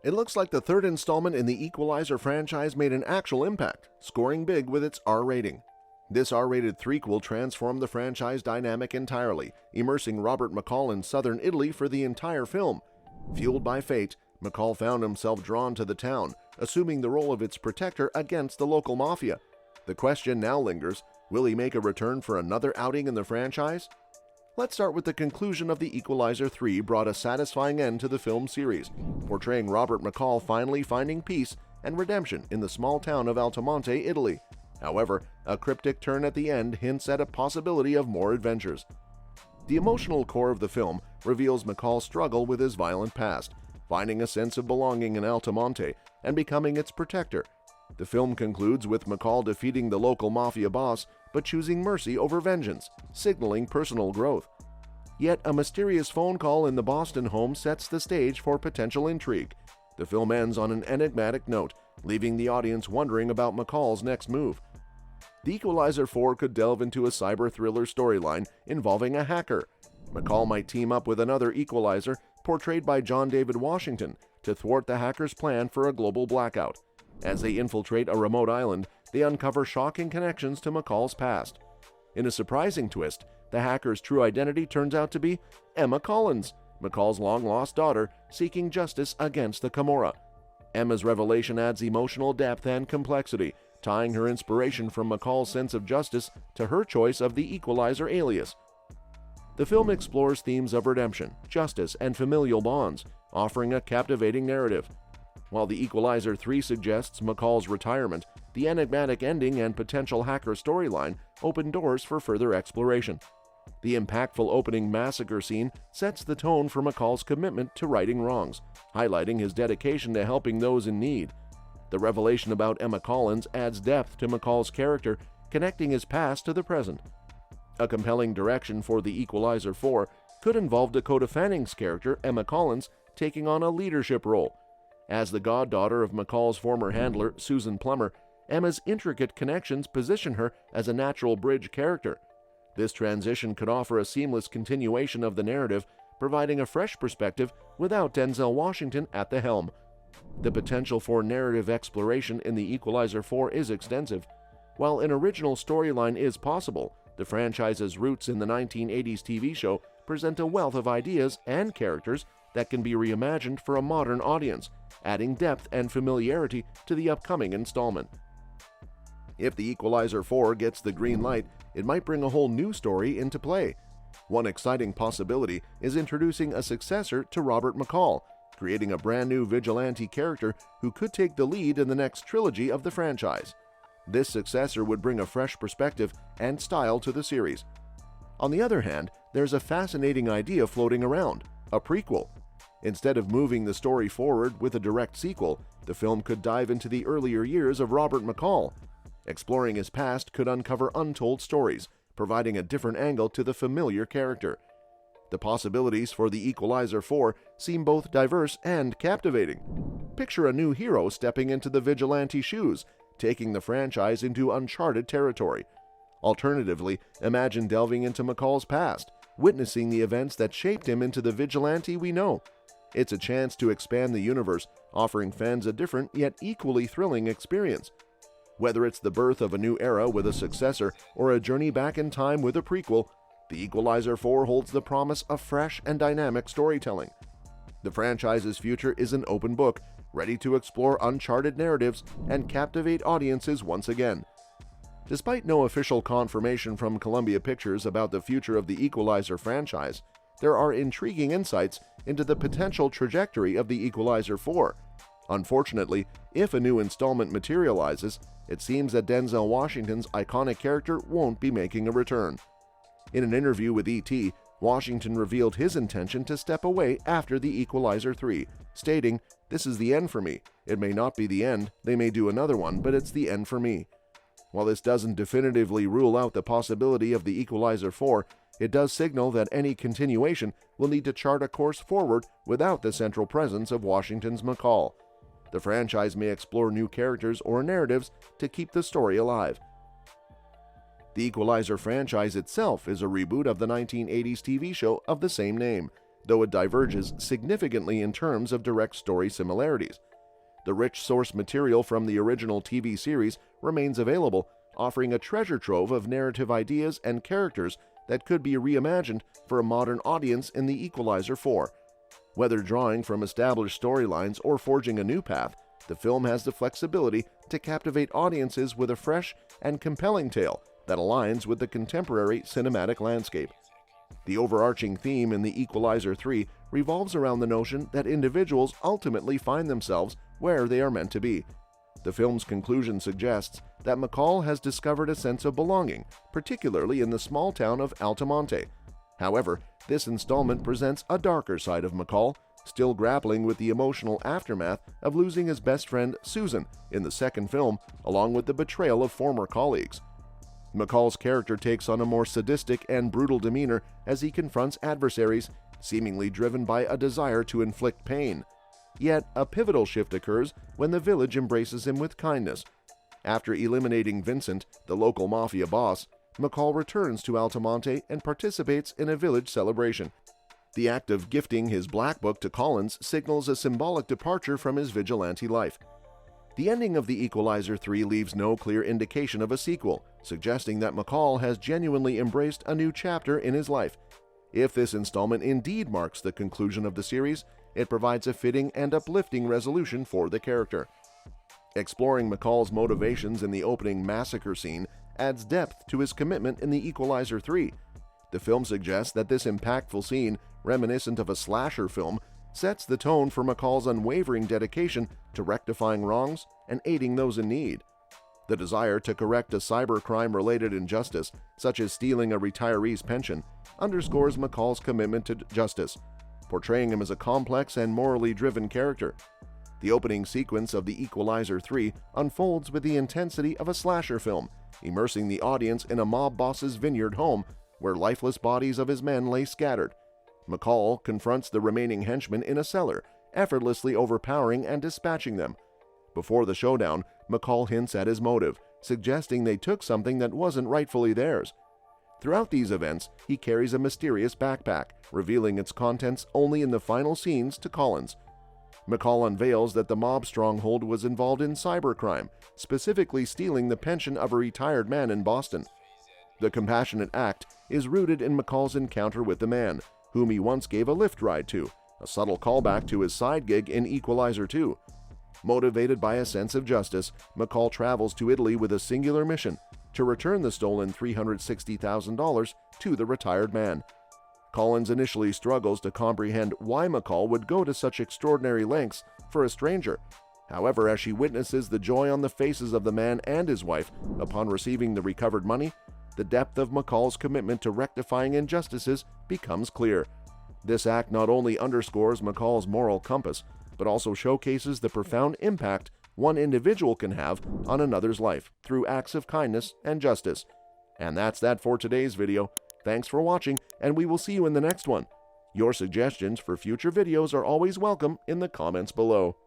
It looks like the third installment in the Equalizer franchise made an actual impact, scoring big with its R rating. This R-rated threequel transformed the franchise dynamic entirely, immersing Robert McCall in southern Italy for the entire film. Fueled by fate, McCall found himself drawn to the town, assuming the role of its protector against the local mafia. The question now lingers, will he make a return for another outing in the franchise? Let's start with the conclusion of The Equalizer 3 brought a satisfying end to the film series, portraying Robert McCall finally finding peace and redemption in the small town of Altomonte, Italy. However, a cryptic turn at the end hints at a possibility of more adventures. The emotional core of the film reveals McCall's struggle with his violent past, finding a sense of belonging in Altomonte and becoming its protector. The film concludes with McCall defeating the local mafia boss but choosing mercy over vengeance, signaling personal growth. Yet a mysterious phone call in the Boston home sets the stage for potential intrigue. The film ends on an enigmatic note, leaving the audience wondering about McCall's next move. The Equalizer 4 could delve into a cyber thriller storyline involving a hacker. McCall might team up with another Equalizer, portrayed by John David Washington, to thwart the hacker's plan for a global blackout. As they infiltrate a remote island, they uncover shocking connections to McCall's past. In a surprising twist, the hacker's true identity turns out to be Emma Collins, McCall's long-lost daughter, seeking justice against the Camorra. Emma's revelation adds emotional depth and complexity, tying her inspiration from McCall's sense of justice to her choice of the Equalizer alias. The film explores themes of redemption, justice, and familial bonds, offering a captivating narrative. While The Equalizer 3 suggests McCall's retirement, the enigmatic ending and potential hacker storyline open doors for further exploration. The impactful opening massacre scene sets the tone for McCall's commitment to righting wrongs, highlighting his dedication to helping those in need. The revelation about Emma Collins adds depth to McCall's character, connecting his past to the present. A compelling direction for The Equalizer 4 could involve Dakota Fanning's character, Emma Collins, taking on a leadership role. As the goddaughter of McCall's former handler, Susan Plummer, Emma's intricate connections position her as a natural bridge character. This transition could offer a seamless continuation of the narrative, providing a fresh perspective without Denzel Washington at the helm. The potential for narrative exploration in The Equalizer 4 is extensive. While an original storyline is possible, the franchise's roots in the 1980s TV show present a wealth of ideas and characters that can be reimagined for a modern audience, adding depth and familiarity to the upcoming installment. If The Equalizer 4 gets the green light, it might bring a whole new story into play. One exciting possibility is introducing a successor to Robert McCall, creating a brand new vigilante character who could take the lead in the next trilogy of the franchise. This successor would bring a fresh perspective and style to the series. On the other hand, there's a fascinating idea floating around: a prequel. Instead of moving the story forward with a direct sequel, the film could dive into the earlier years of Robert McCall. Exploring his past could uncover untold stories, providing a different angle to the familiar character. The possibilities for The Equalizer 4 seem both diverse and captivating. Picture a new hero stepping into the vigilante shoes, taking the franchise into uncharted territory. Alternatively, imagine delving into McCall's past, witnessing the events that shaped him into the vigilante we know. It's a chance to expand the universe, offering fans a different yet equally thrilling experience. Whether it's the birth of a new era with a successor or a journey back in time with a prequel, The Equalizer 4 holds the promise of fresh and dynamic storytelling. The franchise's future is an open book, ready to explore uncharted narratives and captivate audiences once again. Despite no official confirmation from Columbia Pictures about the future of the Equalizer franchise, there are intriguing insights into the potential trajectory of the Equalizer 4. Unfortunately, if a new installment materializes, it seems that Denzel Washington's iconic character won't be making a return. In an interview with E.T., Washington revealed his intention to step away after The Equalizer 3, stating, "This is the end for me. It may not be the end, they may do another one, but it's the end for me." While this doesn't definitively rule out the possibility of The Equalizer 4, it does signal that any continuation will need to chart a course forward without the central presence of Washington's McCall. The franchise may explore new characters or narratives to keep the story alive. The Equalizer franchise itself is a reboot of the 1980s TV show of the same name. though it diverges significantly in terms of direct story similarities. The rich source material from the original TV series remains available, offering a treasure trove of narrative ideas and characters that could be reimagined for a modern audience in The Equalizer 4. Whether drawing from established storylines or forging a new path, the film has the flexibility to captivate audiences with a fresh and compelling tale that aligns with the contemporary cinematic landscape. The overarching theme in The Equalizer 3 revolves around the notion that individuals ultimately find themselves where they are meant to be. The film's conclusion suggests that McCall has discovered a sense of belonging, particularly in the small town of Altamonte. However, this installment presents a darker side of McCall, still grappling with the emotional aftermath of losing his best friend Susan in the second film, along with the betrayal of former colleagues. McCall's character takes on a more sadistic and brutal demeanor as he confronts adversaries, seemingly driven by a desire to inflict pain. Yet, a pivotal shift occurs when the village embraces him with kindness. After eliminating Vincent, the local mafia boss, McCall returns to Altamonte and participates in a village celebration. The act of gifting his black book to Collins signals a symbolic departure from his vigilante life. The ending of The Equalizer 3 leaves no clear indication of a sequel, suggesting that McCall has genuinely embraced a new chapter in his life. If this installment indeed marks the conclusion of the series, it provides a fitting and uplifting resolution for the character. Exploring McCall's motivations in the opening massacre scene adds depth to his commitment in The Equalizer 3. The film suggests that this impactful scene, reminiscent of a slasher film, sets the tone for McCall's unwavering dedication to rectifying wrongs and aiding those in need. The desire to correct a cybercrime-related injustice, such as stealing a retiree's pension, underscores McCall's commitment to justice, portraying him as a complex and morally driven character. The opening sequence of The Equalizer 3 unfolds with the intensity of a slasher film, immersing the audience in a mob boss's vineyard home where lifeless bodies of his men lay scattered. McCall confronts the remaining henchmen in a cellar, effortlessly overpowering and dispatching them. Before the showdown, McCall hints at his motive, suggesting they took something that wasn't rightfully theirs. Throughout these events, he carries a mysterious backpack, revealing its contents only in the final scenes to Collins. McCall unveils that the mob stronghold was involved in cybercrime, specifically stealing the pension of a retired man in Boston. The compassionate act is rooted in McCall's encounter with the man, whom he once gave a lift ride to, a subtle callback to his side gig in Equalizer 2. Motivated by a sense of justice, McCall travels to Italy with a singular mission: to return the stolen $360,000 to the retired man. Collins initially struggles to comprehend why McCall would go to such extraordinary lengths for a stranger. However, as she witnesses the joy on the faces of the man and his wife upon receiving the recovered money, the depth of McCall's commitment to rectifying injustices becomes clear. This act not only underscores McCall's moral compass, but also showcases the profound impact one individual can have on another's life through acts of kindness and justice. And that's that for today's video. Thanks for watching, and we will see you in the next one. Your suggestions for future videos are always welcome in the comments below.